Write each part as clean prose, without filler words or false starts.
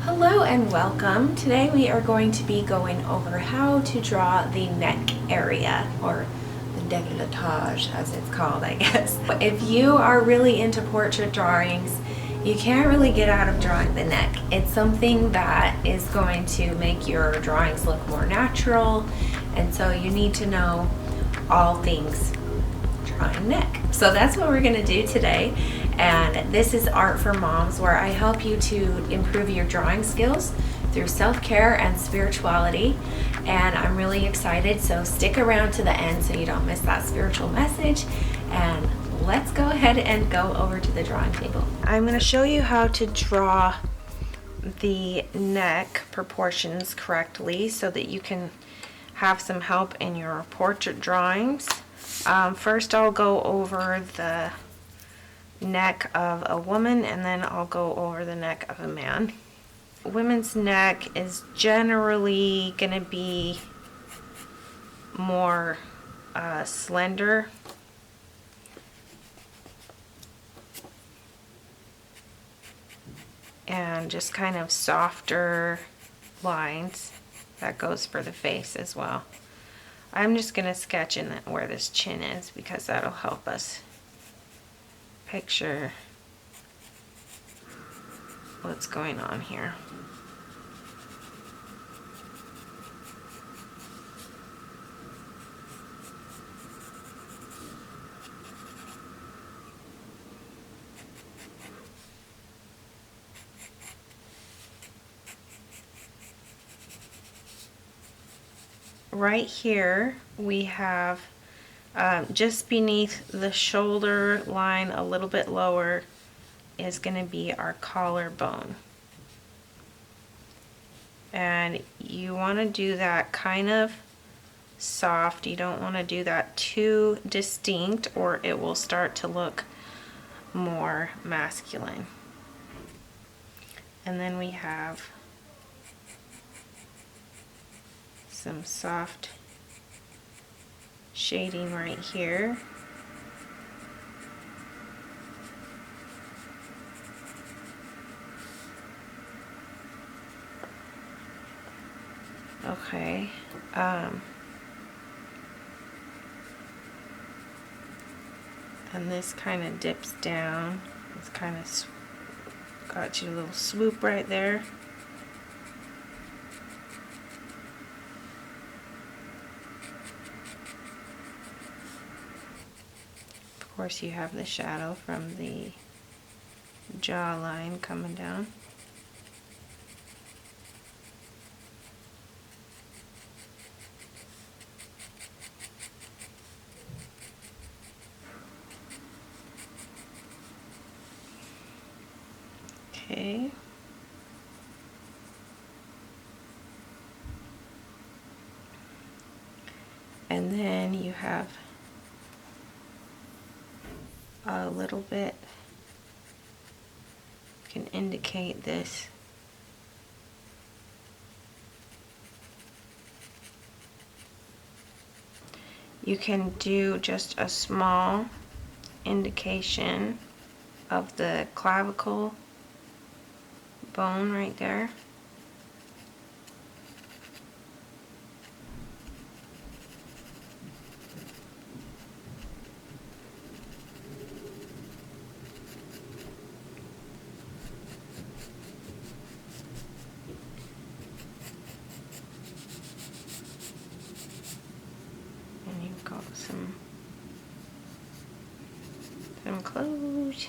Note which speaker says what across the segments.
Speaker 1: Hello and welcome. Today we are going to be going over how to draw the neck area, or the décolletage as it's called, I guess. If you are really into portrait drawings, you can't really get out of drawing the neck. It's something that is going to make your drawings look more natural, and so you need to know all things drawing neck. So that's what we're going to do today. And this is Art for Moms, where I help you to improve your drawing skills through self-care and spirituality. And I'm really excited, so stick around to the end so you don't miss that spiritual message. And let's go ahead and go over to the drawing table. I'm going to show you how to draw the neck proportions correctly so that you can have some help in your portrait drawings. First I'll go over the neck of a woman, and then I'll go over the neck of a man. Women's neck is generally going to be more slender, and just kind of softer lines. That goes for the face as well. I'm just going to sketch in where this chin is because that'll help us picture what's going on here. Right here we have just beneath the shoulder line, a little bit lower, is going to be our collarbone. And you want to do that kind of soft. You don't want to do that too distinct, or it will start to look more masculine. And then we have some soft shading right here. Okay. And this kind of dips down. It's kind of got you a little swoop right there. Of course, you have the shadow from the jawline coming down. Okay. And then you have a little bit, can indicate this you can do just a small indication of the clavicle bone right there. And you've got some clothes.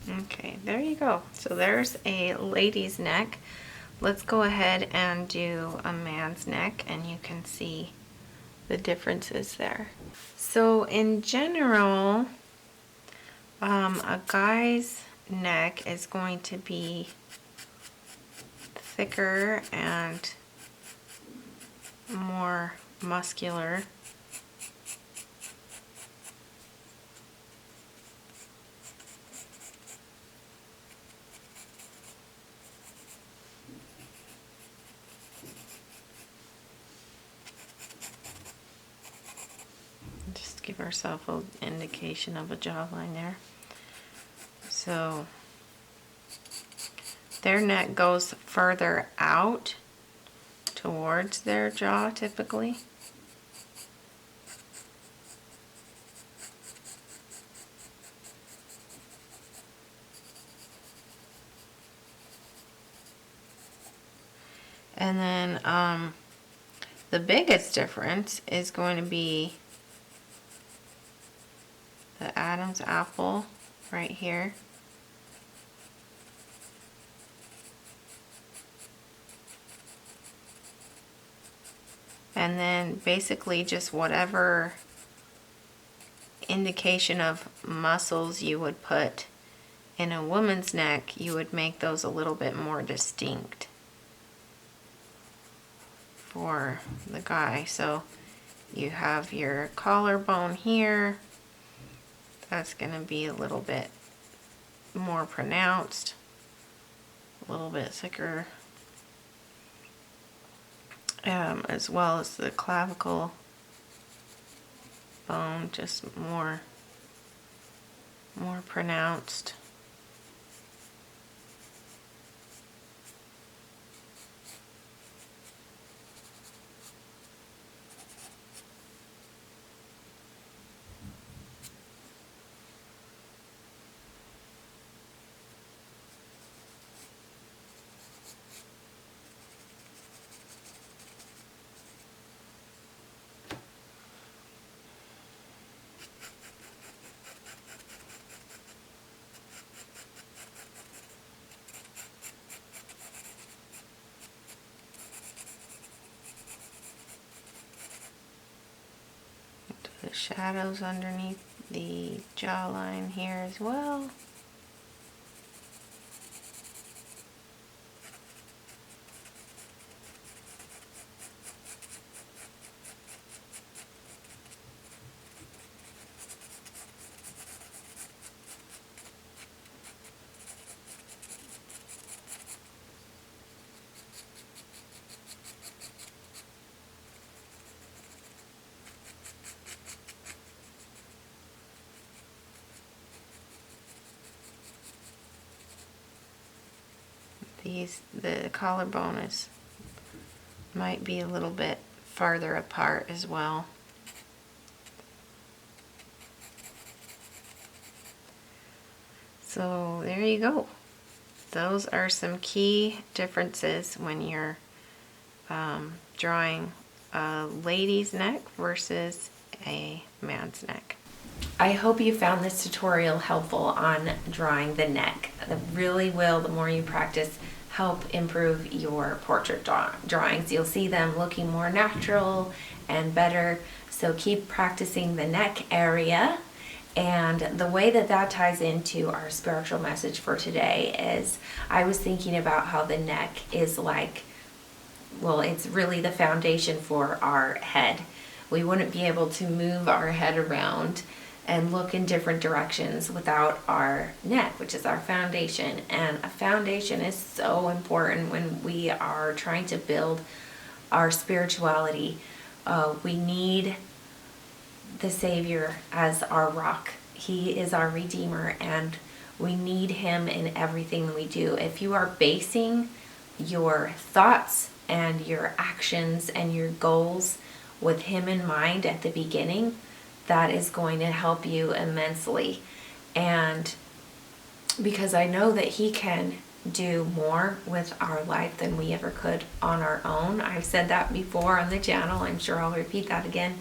Speaker 1: Okay, there you go. So there's a lady's neck. Let's go ahead and do a man's neck, and you can see the differences there. So in general, a guy's neck is going to be thicker and more muscular.
Speaker 2: give ourselves an indication of a jawline there. So their neck goes further out towards their jaw typically. And then the biggest difference is going to be the Adam's apple right here. And then basically just whatever indication of muscles you would put in a woman's neck, you would make those a little bit more distinct for the guy. So you have your collarbone here. That's going to be a little bit more pronounced, a little bit thicker, as well as the clavicle bone, just more pronounced. The shadows underneath the jawline here as well. The collarbone might be a little bit farther apart as well. So there you go. Those are some key differences when you're drawing a lady's neck versus a man's neck.
Speaker 1: I hope you found this tutorial helpful on drawing the neck. It really will, the more you practice, help improve your portrait drawings. You'll see them looking more natural and better. So keep practicing the neck area. And the way that that ties into our spiritual message for today is I was thinking about how the neck is like, well, it's really the foundation for our head. We wouldn't be able to move our head around and look in different directions without our neck, which is our foundation. And a foundation is so important when we are trying to build our spirituality. We need the Savior as our rock. He is our Redeemer, and we need Him in everything we do. If you are basing your thoughts and your actions and your goals with Him in mind at the beginning, that is going to help you immensely. And because I know that He can do more with our life than we ever could on our own. I've said that before on the channel. I'm sure I'll repeat that again.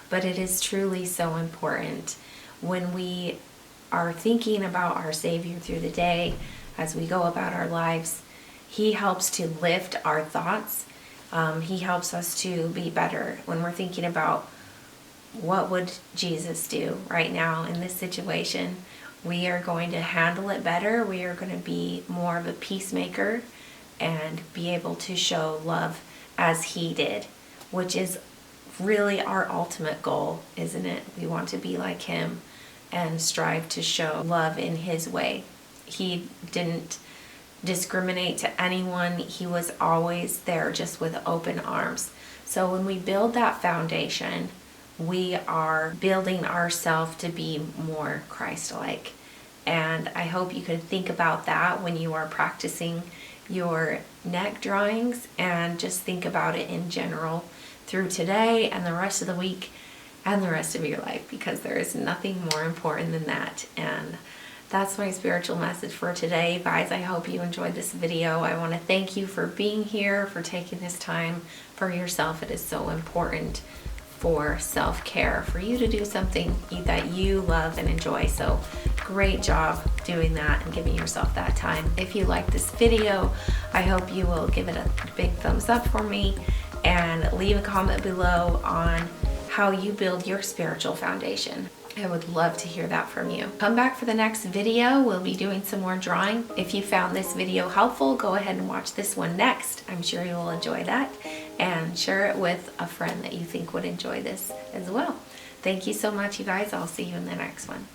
Speaker 1: But it is truly so important when we are thinking about our Savior through the day, as we go about our lives. He helps to lift our thoughts. He helps us to be better when we're thinking about what would Jesus do right now in this situation. We are going to handle it better. We are going to be more of a peacemaker and be able to show love as He did, which is really our ultimate goal, isn't it? We want to be like Him and strive to show love in His way. He didn't discriminate to anyone. He was always there just with open arms. So when we build that foundation, we are building ourselves to be more Christ-like. And I hope you could think about that when you are practicing your neck drawings, and just think about it in general through today and the rest of the week and the rest of your life, because there is nothing more important than that. And that's my spiritual message for today, guys. I hope you enjoyed this video. I want to thank you for being here, for taking this time for yourself. It is so important for self-care, for you to do something that you love and enjoy. So great job doing that and giving yourself that time. If you like this video, I hope you will give it a big thumbs up for me, and leave a comment below on how you build your spiritual foundation. I would love to hear that from you. Come back for the next video. We'll be doing some more drawing. If you found this video helpful, go ahead and watch this one next. I'm sure you will enjoy that, and share it with a friend that you think would enjoy this as well. Thank you so much, you guys. I'll see you in the next one.